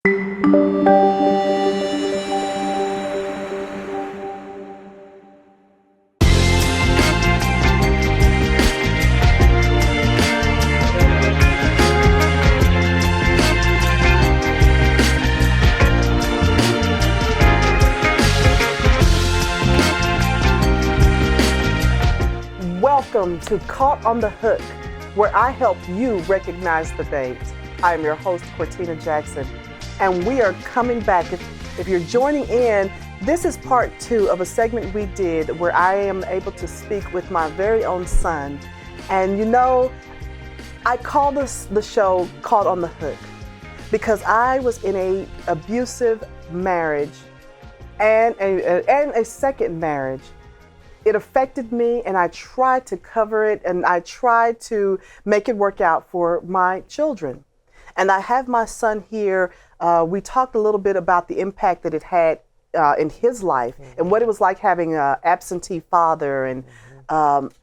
Welcome to Caught on the Hook, where I help you recognize the babes. I am your host, Cortina Jackson, and we are coming back. If you're joining in, this is part 2 of a segment we did where I am able to speak with my very own son. And you know, I call this the show Caught on the Hook because I was in an abusive marriage and a second marriage. It affected me, and I tried to cover it, and I tried to make it work out for my children. And I have my son here. We talked a little bit about the impact that it had in his life, and what it was like having an absentee father, and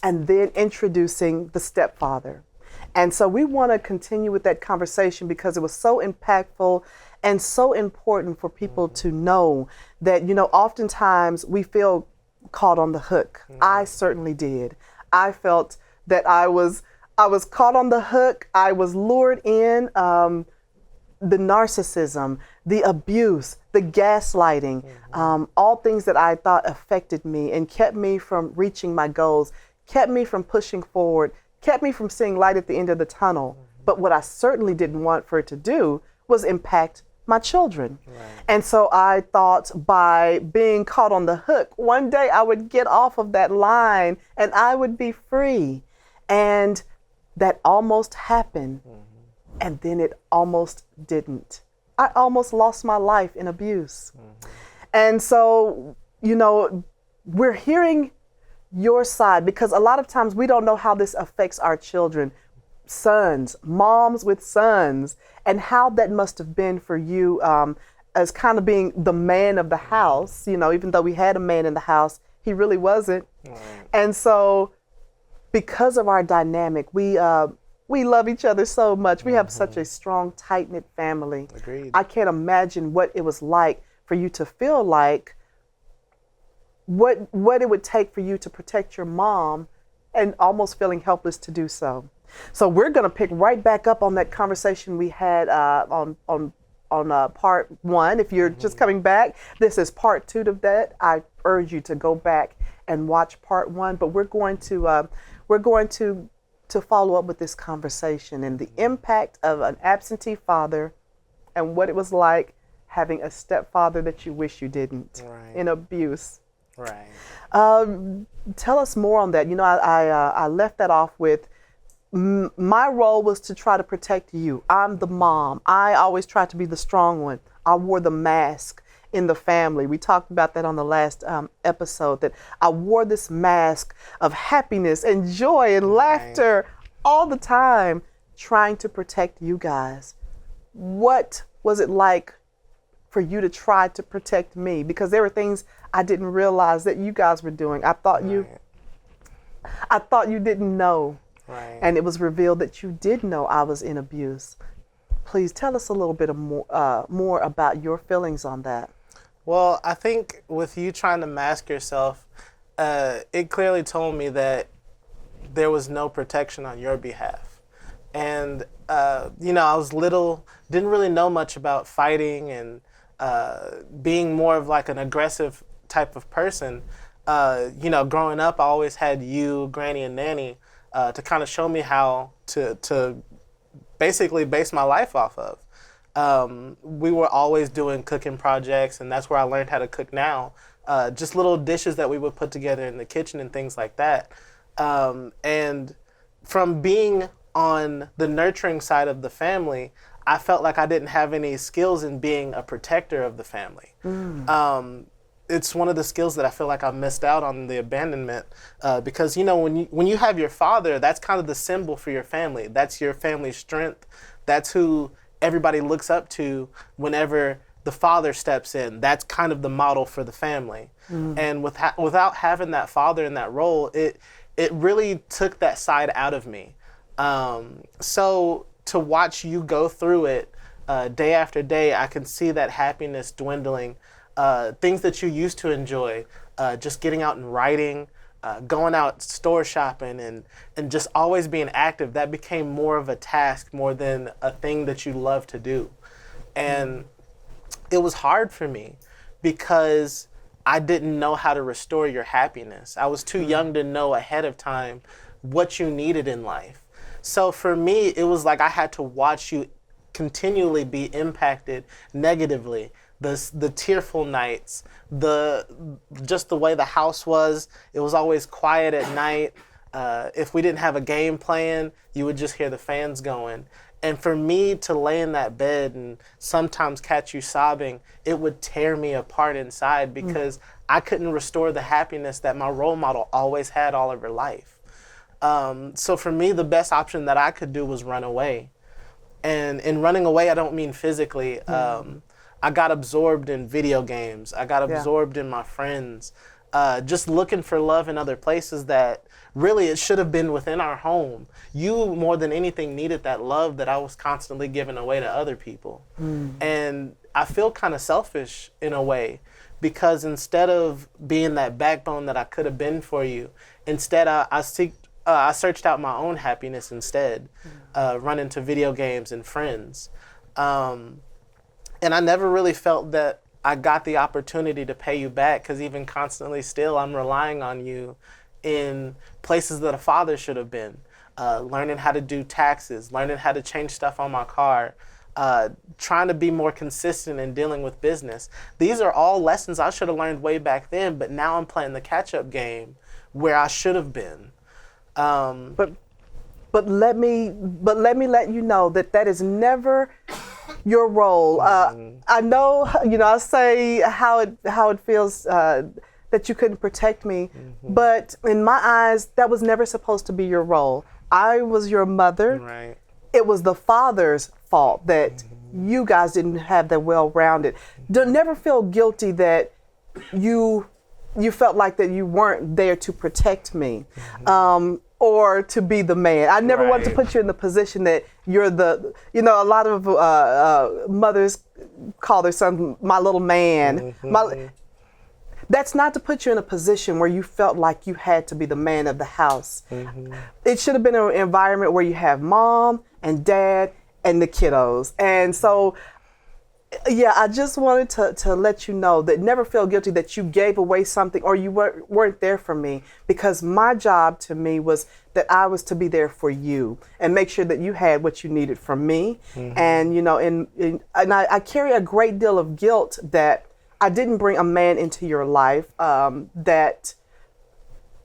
then introducing the stepfather. And so we want to continue with that conversation because it was so impactful and so important for people to know that, you know, oftentimes we feel caught on the hook. I certainly did. I felt that I was caught on the hook. I was lured in. The narcissism, the abuse, the gaslighting, all things that I thought affected me and kept me from reaching my goals, kept me from pushing forward, kept me from seeing light at the end of the tunnel. But what I certainly didn't want for it to do was impact my children. Right. And so I thought by being caught on the hook, one day I would get off of that line and I would be free. And that almost happened. And then it almost didn't. I almost lost my life in abuse. And so, you know, we're hearing your side because a lot of times we don't know how this affects our children. Sons, moms with sons, and how that must have been for you as kind of being the man of the house. You know, even though we had a man in the house, he really wasn't. And so because of our dynamic, we love each other so much. We have such a strong, tight-knit family. Agreed. I can't imagine what it was like for you to feel like what it would take for you to protect your mom and almost feeling helpless to do so. So we're going to pick right back up on that conversation we had on part 1. If you're just coming back, this is part 2 of that. I urge you to go back and watch part 1. But we're going to follow up with this conversation and the impact of an absentee father and what it was like having a stepfather that you wish you didn't in abuse. Right. Tell us more on that. You know, I left that off with my role was to try to protect you. I'm the mom. I always tried to be the strong one. I wore the mask in the family. We talked about that on the last episode, that I wore this mask of happiness and joy and laughter all the time, trying to protect you guys. What was it like for you to try to protect me? Because there were things I didn't realize that you guys were doing. I thought you didn't know. Right. And it was revealed that you did know I was in abuse. Please tell us a little bit more about your feelings on that. Well, I think with you trying to mask yourself, it clearly told me that there was no protection on your behalf. And, you know, I was little, didn't really know much about fighting and being more of like an aggressive type of person. You know, growing up, I always had you, Granny, and Nanny to kind of show me how to basically base my life off of. We were always doing cooking projects, and that's where I learned how to cook now. Just little dishes that we would put together in the kitchen and things like that. And from being on the nurturing side of the family, I felt like I didn't have any skills in being a protector of the family. It's one of the skills that I feel like I missed out on, the abandonment, because, you know, when you have your father, that's kind of the symbol for your family. That's your family's strength. That's who everybody looks up to whenever the father steps in. That's kind of the model for the family. And without having that father in that role, it really took that side out of me. So to watch you go through it day after day, I can see that happiness dwindling. Things that you used to enjoy, just getting out and writing, going out store shopping, and just always being active, that became more of a task more than a thing that you love to do. And it was hard for me because I didn't know how to restore your happiness. I was too young to know ahead of time what you needed in life. So for me, it was like I had to watch you continually be impacted negatively. The tearful nights, just the way the house was. It was always quiet at night. If we didn't have a game playing, you would just hear the fans going. And for me to lay in that bed and sometimes catch you sobbing, it would tear me apart inside because I couldn't restore the happiness that my role model always had all of her life. So for me, the best option that I could do was run away. And in running away, I don't mean physically. I got absorbed in video games. I got absorbed in my friends. Just looking for love in other places that really it should have been within our home. You, more than anything, needed that love that I was constantly giving away to other people. And I feel kind of selfish in a way because instead of being that backbone that I could have been for you, instead I searched out my own happiness instead, running to video games and friends. And I never really felt that I got the opportunity to pay you back because even constantly still I'm relying on you in places that a father should have been. Learning how to do taxes, learning how to change stuff on my car, trying to be more consistent in dealing with business. These are all lessons I should have learned way back then, but now I'm playing the catch-up game where I should have been. But let me let you know that is never your role. I know, I say how it feels that you couldn't protect me, but in my eyes, that was never supposed to be your role. I was your mother. Right. It was the father's fault that you guys didn't have that well-rounded. Don't never feel guilty that you felt like that you weren't there to protect me. Or to be the man. I never wanted to put you in the position that you're the, a lot of mothers call their son my little man. That's not to put you in a position where you felt like you had to be the man of the house. It should have been an environment where you have mom and dad and the kiddos. And so, I just wanted to let you know that never feel guilty that you gave away something or you weren't there for me, because my job to me was that I was to be there for you and make sure that you had what you needed from me. And, and I carry a great deal of guilt that I didn't bring a man into your life that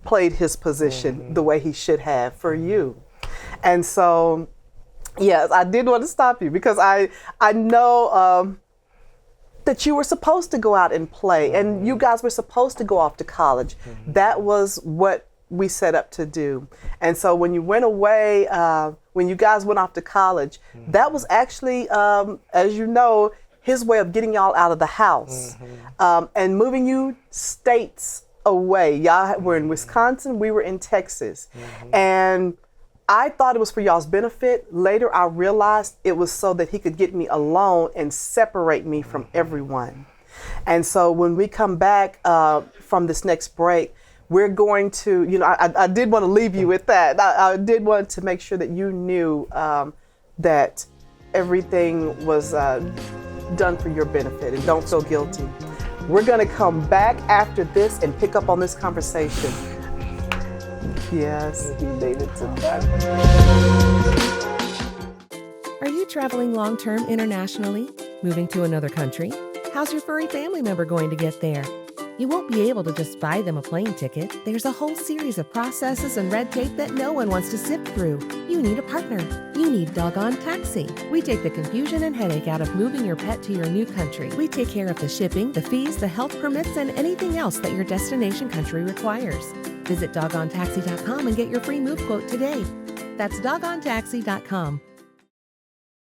played his position the way he should have for you. And so, yes, I did want to stop you because I know that you were supposed to go out and play and you guys were supposed to go off to college. That was what we set up to do. And so when you went away, when you guys went off to college, that was actually, as you know, his way of getting y'all out of the house and moving you states away. Y'all were in Wisconsin, we were in Texas. And I thought it was for y'all's benefit. Later, I realized it was so that he could get me alone and separate me from everyone. And so when we come back from this next break, we're going to, I did want to leave you with that. I did want to make sure that you knew that everything was done for your benefit, and don't feel guilty. We're going to come back after this and pick up on this conversation. Yes, he made it to that. Are you traveling long-term internationally? Moving to another country? How's your furry family member going to get there? You won't be able to just buy them a plane ticket. There's a whole series of processes and red tape that no one wants to sift through. You need a partner. You need Doggone Taxi. We take the confusion and headache out of moving your pet to your new country. We take care of the shipping, the fees, the health permits, and anything else that your destination country requires. Visit doggonetaxi.com and get your free move quote today. That's doggonetaxi.com.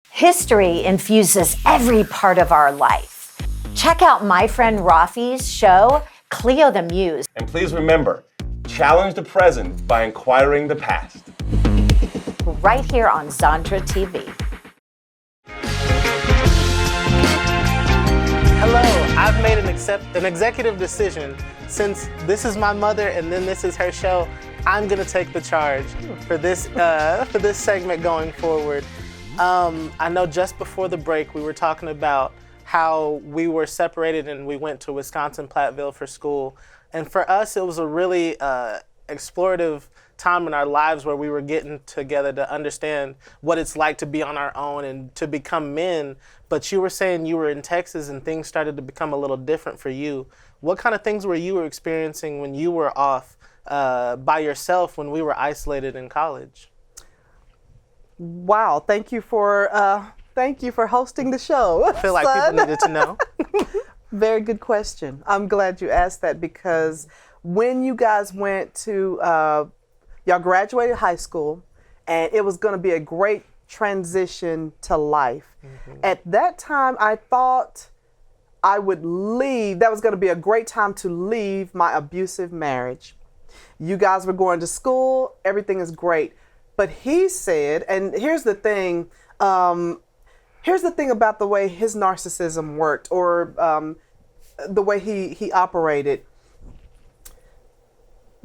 History infuses every part of our life. Check out my friend Rafi's show, Cleo the Muse. And please remember, challenge the present by inquiring the past. Right here on Zandra TV. an executive decision. Since this is my mother and then this is her show, I'm gonna take the charge for this segment going forward. I know just before the break we were talking about how we were separated and we went to Wisconsin Platteville for school. And for us, it was a really explorative time in our lives where we were getting together to understand what it's like to be on our own and to become men. But you were saying you were in Texas and things started to become a little different for you. What kind of things were you experiencing when you were off by yourself, when we were isolated in college? Wow, thank you for hosting the show. I feel like people needed to know. Very good question. I'm glad you asked that, because when you guys went to, y'all graduated high school, and it was going to be a great transition to life. Mm-hmm. At that time, I thought I would leave. That was going to be a great time to leave my abusive marriage. You guys were going to school. Everything is great. But he said, and here's the thing about the way his narcissism worked, or the way he operated.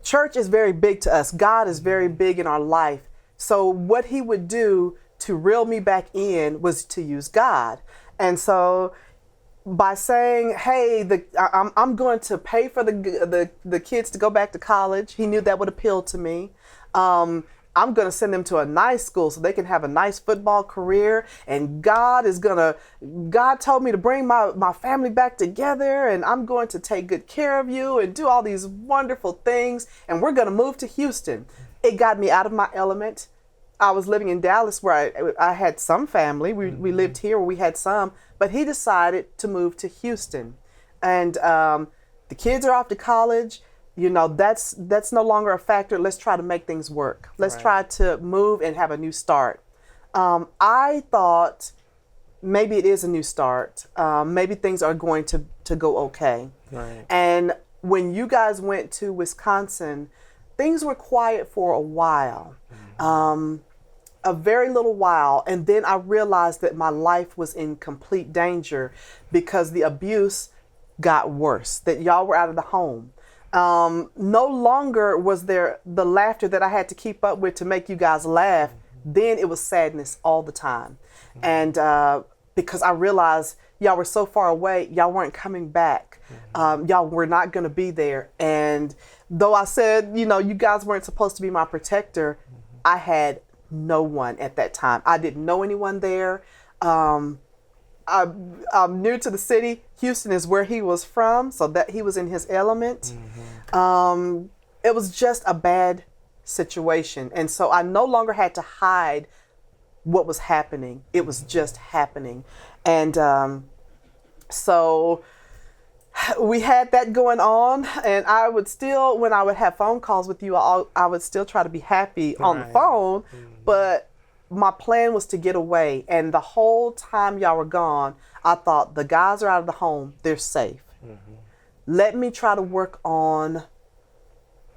Church is very big to us. God is very big in our life. So what he would do to reel me back in was to use God. And so by saying, hey, I'm going to pay for the kids to go back to college, he knew that would appeal to me. I'm going to send them to a nice school so they can have a nice football career. And God told me to bring my family back together, and I'm going to take good care of you and do all these wonderful things. And we're going to move to Houston. It got me out of my element. I was living in Dallas where I had some family. We lived here where we had some, but he decided to move to Houston. And the kids are off to college. You know, that's no longer a factor. Let's try to make things work. Let's try to move and have a new start. I thought maybe it is a new start. Maybe things are going to go okay. Right. And when you guys went to Wisconsin, things were quiet for a while, a very little while. And then I realized that my life was in complete danger because the abuse got worse, that y'all were out of the home. No longer was there the laughter that I had to keep up with to make you guys laugh. Then it was sadness all the time. And because I realized y'all were so far away, y'all weren't coming back. Y'all were not going to be there. And though I said, you know, you guys weren't supposed to be my protector, I had no one at that time. I didn't know anyone there. I'm new to the city. Houston is where he was from, so that he was in his element. It was just a bad situation. And so I no longer had to hide what was happening. It was just happening. And so we had that going on. And I would still, when I would have phone calls with you, I would still try to be happy on the phone. But my plan was to get away. And the whole time y'all were gone, I thought, the guys are out of the home. They're safe. Let me try to work on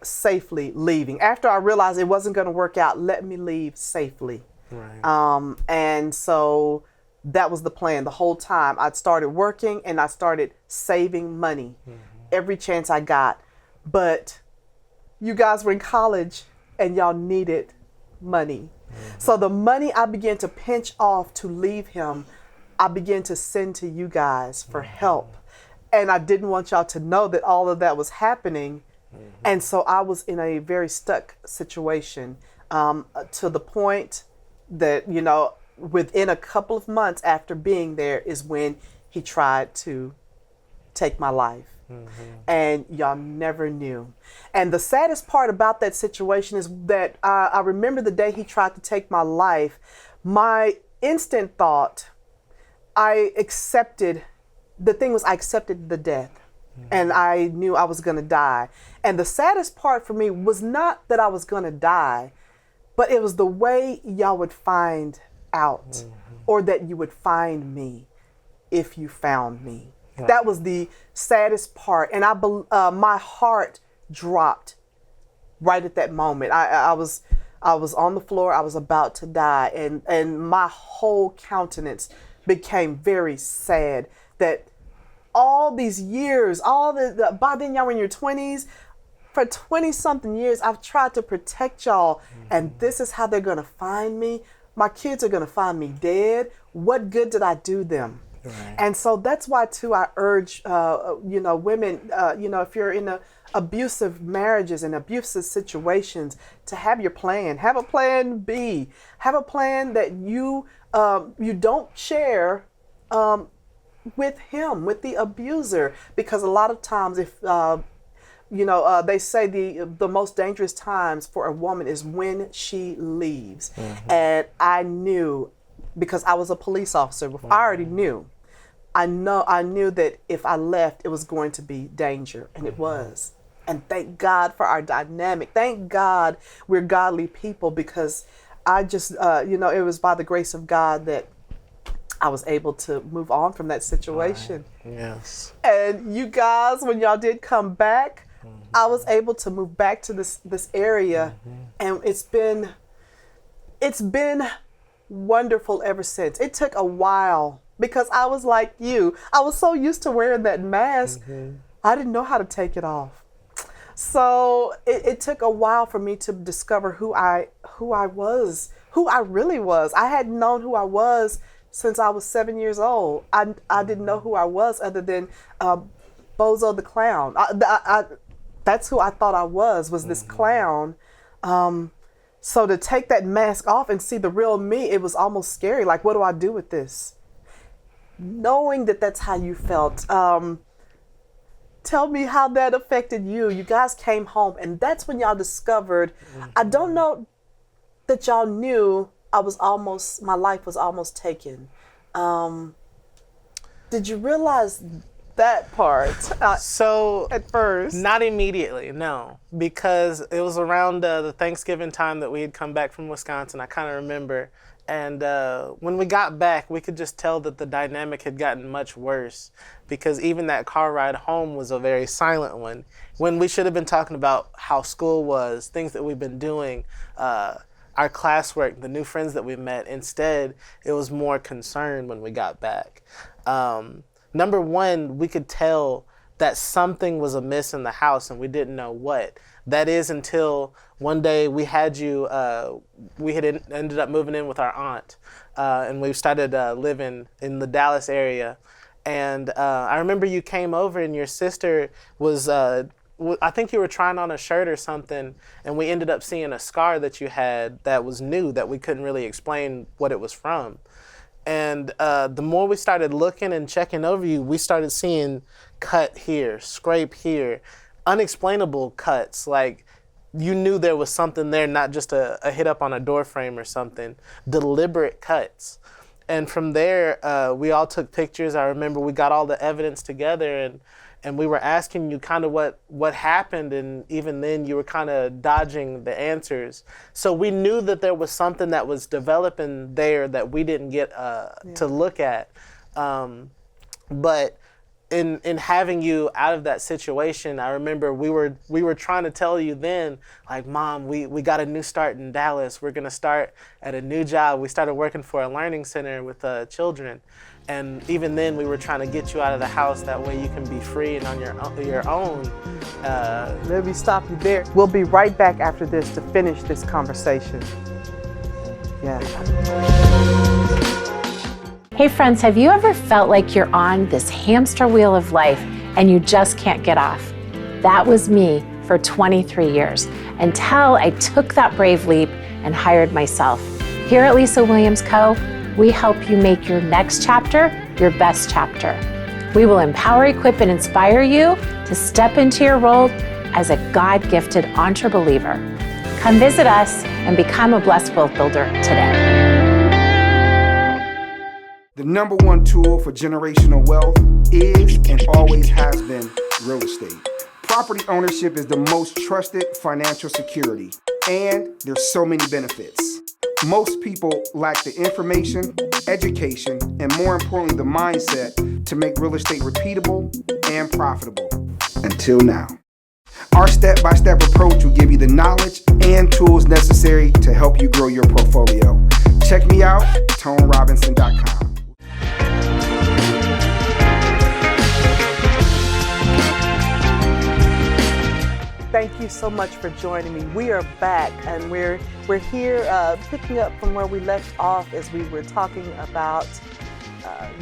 safely leaving. After I realized it wasn't going to work out, let me leave safely. And so that was the plan the whole time. I started working and I started saving money every chance I got. But you guys were in college and y'all needed money. So the money I began to pinch off to leave him, I began to send to you guys for help. And I didn't want y'all to know that all of that was happening. And so I was in a very stuck situation, to the point that, you know, within a couple of months after being there is when he tried to take my life. And y'all never knew. And the saddest part about that situation is that I remember the day he tried to take my life. My instant thought, I accepted the death. And I knew I was going to die. And the saddest part for me was not that I was going to die, but it was the way y'all would find out, or that you would find me if you found me. Right. That was the saddest part. And my heart dropped right at that moment. I was on the floor. I was about to die. And my whole countenance became very sad that all these years, by then y'all were in your 20s, for 20 something years, I've tried to protect y'all, and this is how they're gonna find me. My kids are gonna find me dead. What good did I do them? Right. And so that's why too, I urge, women, if you're in abusive marriages and abusive situations, to have your plan, have a plan B, have a plan that you don't share, with him, with the abuser, because a lot of times if, they say the most dangerous times for a woman is when she leaves. Mm-hmm. And I knew, because I was a police officer, mm-hmm. I already knew. I knew that if I left, it was going to be danger, and it was. And thank God for our dynamic. Thank God we're godly people, because I just, it was by the grace of God that I was able to move on from that situation. Right. Yes. And you guys, when y'all did come back, mm-hmm. I was able to move back to this area, mm-hmm. and it's been wonderful ever since. It took a while, because I was like you. I was so used to wearing that mask, mm-hmm. I didn't know how to take it off. So it took a while for me to discover who I was, who I really was. I hadn't known who I was since I was 7 years old. I didn't know who I was other than Bozo the Clown. That's who I thought I was this mm-hmm. clown. So to take that mask off and see the real me, it was almost scary. Like, what do I do with this? Knowing that that's how you felt. Tell me how that affected you. You guys came home, and that's when y'all discovered, mm-hmm. I don't know that y'all knew my life was almost taken. Did you realize that part at first? Not immediately, no, because it was around the Thanksgiving time that we had come back from Wisconsin. I kind of remember. And when we got back, we could just tell that the dynamic had gotten much worse, because even that car ride home was a very silent one, when we should have been talking about how school was, things that we've been doing, our classwork, the new friends that we met. Instead, it was more concern when we got back. Number one, we could tell that something was amiss in the house, and we didn't know what. That is until one day we had you, we had ended up moving in with our aunt, and we started living in the Dallas area. And I remember you came over, and your sister was, I think you were trying on a shirt or something, and we ended up seeing a scar that you had that was new, that we couldn't really explain what it was from. And the more we started looking and checking over you, we started seeing cut here, scrape here, unexplainable cuts. Like, you knew there was something there, not just a hit up on a door frame or something, deliberate cuts. And from there, we all took pictures. I remember we got all the evidence together, and we were asking you kind of what happened, and even then you were kind of dodging the answers. So we knew that there was something that was developing there that we didn't get to look at. But in having you out of that situation, I remember we were trying to tell you then, like, Mom, we got a new start in Dallas. We're gonna start at a new job. We started working for a learning center with children. And even then, we were trying to get you out of the house. That way you can be free and on your own. Let me stop you there. We'll be right back after this to finish this conversation. Yeah. Hey friends, have you ever felt like you're on this hamster wheel of life and you just can't get off? That was me for 23 years, until I took that brave leap and hired myself. Here at Lisa Williams Co., we help you make your next chapter your best chapter. We will empower, equip, and inspire you to step into your role as a God-gifted entre-believer. Come visit us and become a blessed wealth builder today. The number one tool for generational wealth is and always has been real estate. Property ownership is the most trusted financial security, and there's so many benefits. Most people lack the information, education, and more importantly, the mindset to make real estate repeatable and profitable. Until now. Our step-by-step approach will give you the knowledge and tools necessary to help you grow your portfolio. Check me out, ToneRobinson.com. Thank you so much for joining me. We are back, and we're here picking up from where we left off as we were talking about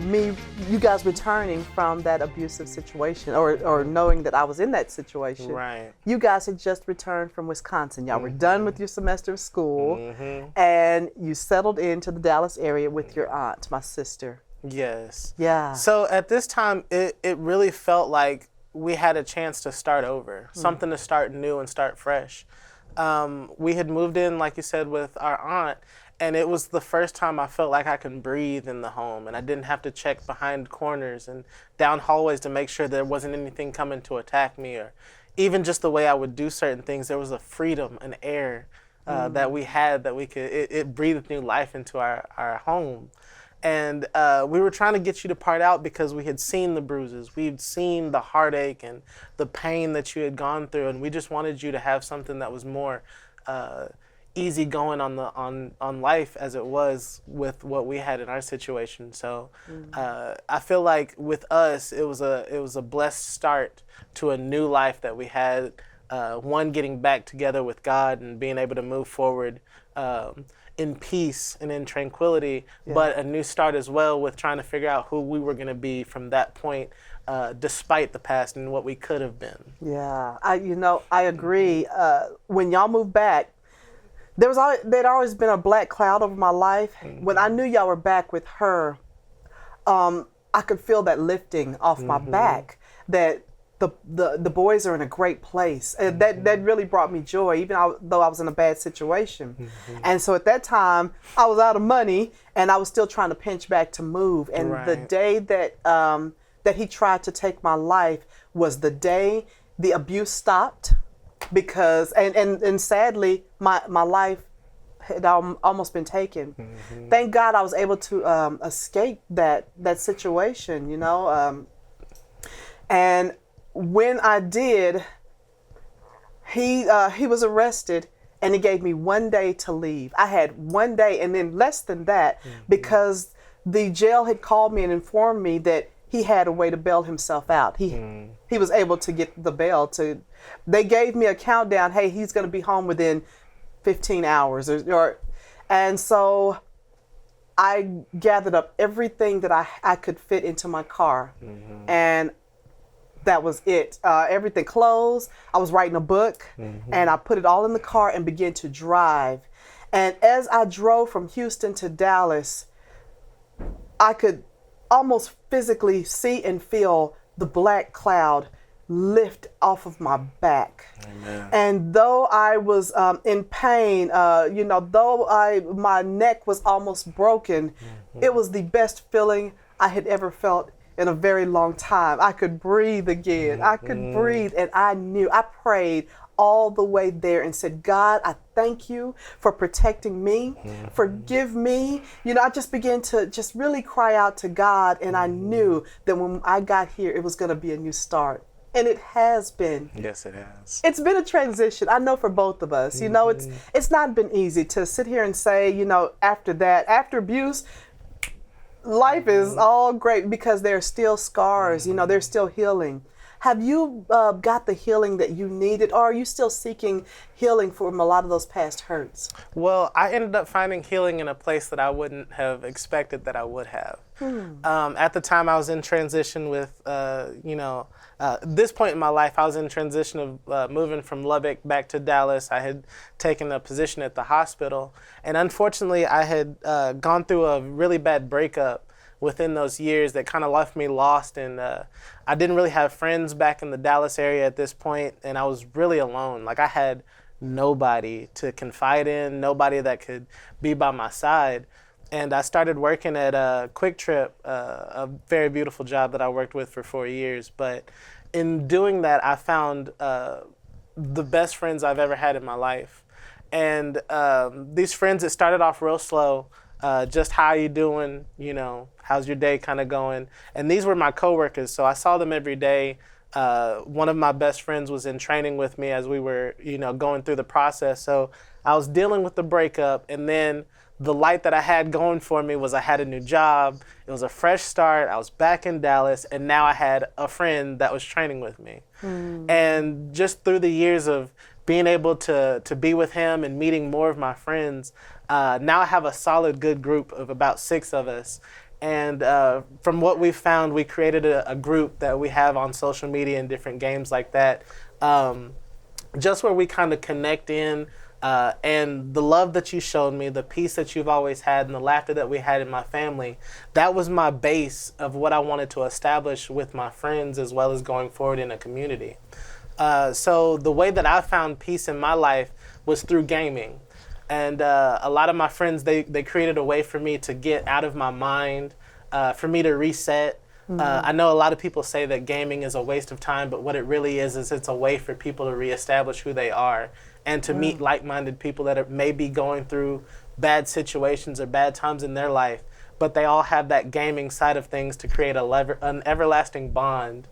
you guys returning from that abusive situation, or knowing that I was in that situation. Right. You guys had just returned from Wisconsin. Y'all were done with your semester of school, and you settled into the Dallas area with your aunt, my sister. Yes. Yeah. So at this time, it really felt like we had a chance to start over, something to start new and start fresh. We had moved in, like you said, with our aunt, and it was the first time I felt like I could breathe in the home, and I didn't have to check behind corners and down hallways to make sure there wasn't anything coming to attack me, or even just the way I would do certain things. There was a freedom, an air that we had that we could, it breathed new life into our home. And we were trying to get you to part out because we had seen the bruises. We'd seen the heartache and the pain that you had gone through, and we just wanted you to have something that was more easy going on life as it was with what we had in our situation. So I feel like with us, it was a blessed start to a new life that we had. One, getting back together with God and being able to move forward in peace and in tranquility, but a new start as well with trying to figure out who we were going to be from that point, despite the past and what we could have been. Yeah, I agree. When y'all moved back, there'd always been a black cloud over my life. When I knew y'all were back with her, I could feel that lifting off my back, that the boys are in a great place. And that really brought me joy, even though I was in a bad situation. And so at that time, I was out of money, and I was still trying to pinch back to move. And the day that he tried to take my life was the day the abuse stopped, because and sadly my life had almost been taken. Thank God I was able to escape that situation, and when I did, he was arrested, and he gave me 1 day to leave. I had 1 day, and then less than that, because the jail had called me and informed me that he had a way to bail himself out. He was able to get the bail. They gave me a countdown. Hey, he's going to be home within 15 hours, and so I gathered up everything that I could fit into my car, and that was it. Everything, clothes. I was writing a book, and I put it all in the car and began to drive. And as I drove from Houston to Dallas, I could almost physically see and feel the black cloud lift off of my back. Amen. And though I was in pain, though my neck was almost broken, it was the best feeling I had ever felt in a very long time. I could breathe again. I could breathe, and I prayed all the way there and said, God, I thank you for protecting me. Forgive me. I just began to just really cry out to God, and I knew that when I got here, it was going to be a new start. And it has been. Yes, it has. It's been a transition. I know for both of us. It's not been easy to sit here and say, after abuse, life is all great, because there are still scars, there's still healing. Have you got the healing that you needed, or are you still seeking healing from a lot of those past hurts? Well, I ended up finding healing in a place that I wouldn't have expected that I would have. At the time, I was in transition with, this point in my life, I was in transition of moving from Lubbock back to Dallas. I had taken a position at the hospital, and unfortunately, I had gone through a really bad breakup within those years that kind of left me lost, and I didn't really have friends back in the Dallas area at this point, and I was really alone. Like, I had nobody to confide in, nobody that could be by my side. And I started working at Quick Trip, a very beautiful job that I worked with for 4 years. But in doing that, I found the best friends I've ever had in my life. And these friends, it started off real slow. Just how you doing, how's your day kind of going? And these were my coworkers, so I saw them every day. One of my best friends was in training with me as we were, going through the process. So I was dealing with the breakup, and then the light that I had going for me was I had a new job. It was a fresh start. I was back in Dallas, and now I had a friend that was training with me. And just through the years of being able to be with him and meeting more of my friends, now I have a solid, good group of about 6 of us. And from what we've found, we created a group that we have on social media and different games like that, just where we kind of connect in. And the love that you showed me, the peace that you've always had, and the laughter that we had in my family, that was my base of what I wanted to establish with my friends as well as going forward in a community. So the way that I found peace in my life was through gaming. And a lot of my friends, they created a way for me to get out of my mind, for me to reset. I know a lot of people say that gaming is a waste of time, but what it really is it's a way for people to reestablish who they are and to meet like-minded people that may be going through bad situations or bad times in their life, but they all have that gaming side of things to create an everlasting bond.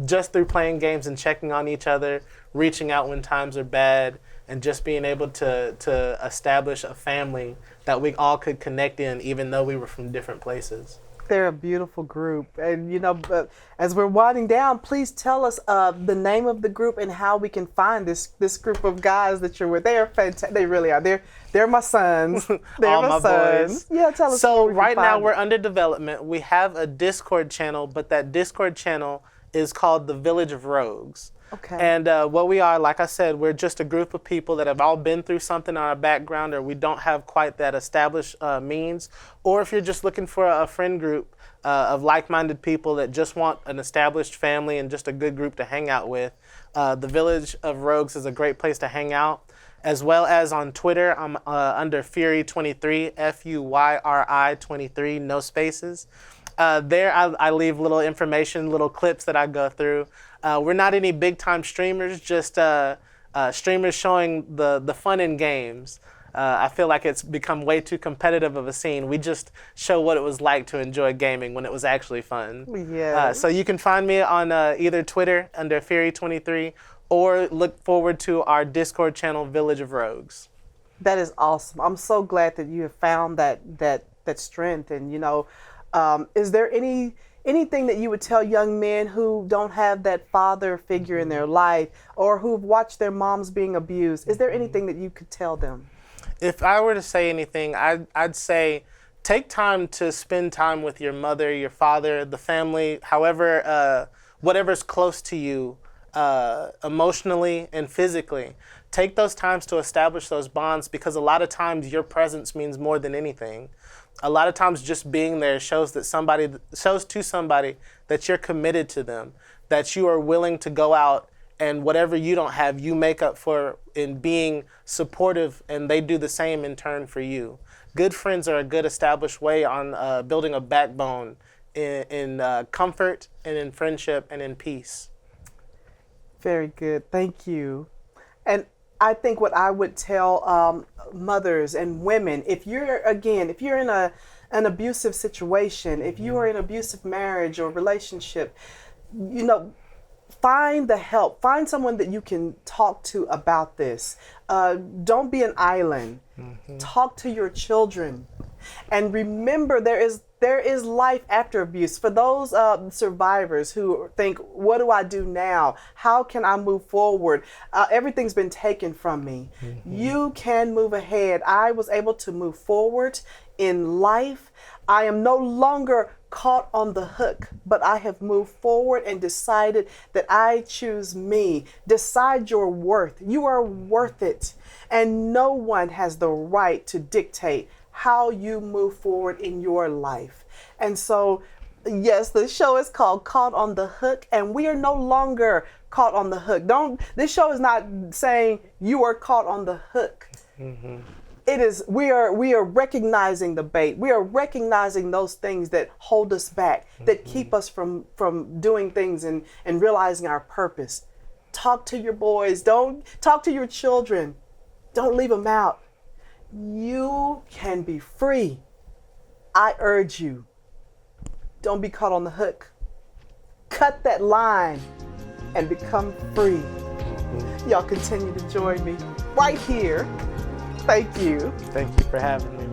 Just through playing games and checking on each other, reaching out when times are bad, and just being able to establish a family that we all could connect in, even though we were from different places. They're a beautiful group. And, you know, but as we're winding down, please tell us the name of the group and how we can find this group of guys that you're with. They are fantastic. They really are. They're my sons. They're all my sons. boys. Yeah, tell us. So right now we're under development. We have a Discord channel, but that Discord channel is called the Village of Rogues. Okay. And what we are, like I said, we're just a group of people that have all been through something in our background, or we don't have quite that established means. Or if you're just looking for a friend group of like-minded people that just want an established family and just a good group to hang out with, the Village of Rogues is a great place to hang out. As well as on Twitter, I'm under Fury23, F-U-Y-R-I 23, no spaces. There I leave little information, little clips that I go through. We're not any big-time streamers, just streamers showing the fun in games. I feel like it's become way too competitive of a scene. We just show what it was like to enjoy gaming when it was actually fun. Yeah. So you can find me on either Twitter under Fury23, or look forward to our Discord channel, Village of Rogues. That is awesome. I'm so glad that you have found that strength. And, you know, is there anything that you would tell young men who don't have that father figure in their life, or who've watched their moms being abused? Is there anything that you could tell them? If I were to say anything, I'd say take time to spend time with your mother, your father, the family, however, whatever's close to you, emotionally and physically. Take those times to establish those bonds, because a lot of times your presence means more than anything. A lot of times just being there shows to somebody that you're committed to them, that you are willing to go out and whatever you don't have, you make up for in being supportive, and they do the same in turn for you. Good friends are a good established way on building a backbone in comfort and in friendship and in peace. Very good. Thank you. And I think what I would tell mothers and women, if you're in an abusive situation, if you are in an abusive marriage or relationship, you know, find the help. Find someone that you can talk to about this. Don't be an island. Talk to your children. And remember, there is life after abuse. For those survivors who think, what do I do now? How can I move forward? Everything's been taken from me. You can move ahead. I was able to move forward in life. I am no longer caught on the hook, but I have moved forward and decided that I choose me. Decide your worth. You are worth it. And no one has the right to dictate how you move forward in your life. And so, yes, the show is called Caught on the Hook, and we are no longer caught on the hook. This show is not saying you are caught on the hook. It is, we are recognizing the bait. We are recognizing those things that hold us back, that keep us from doing things and realizing our purpose. Talk to your boys. Don't talk to your children. Don't leave them out. You can be free. I urge you, don't be caught on the hook. Cut that line and become free. Y'all continue to join me right here Thank you. Thank you for having me.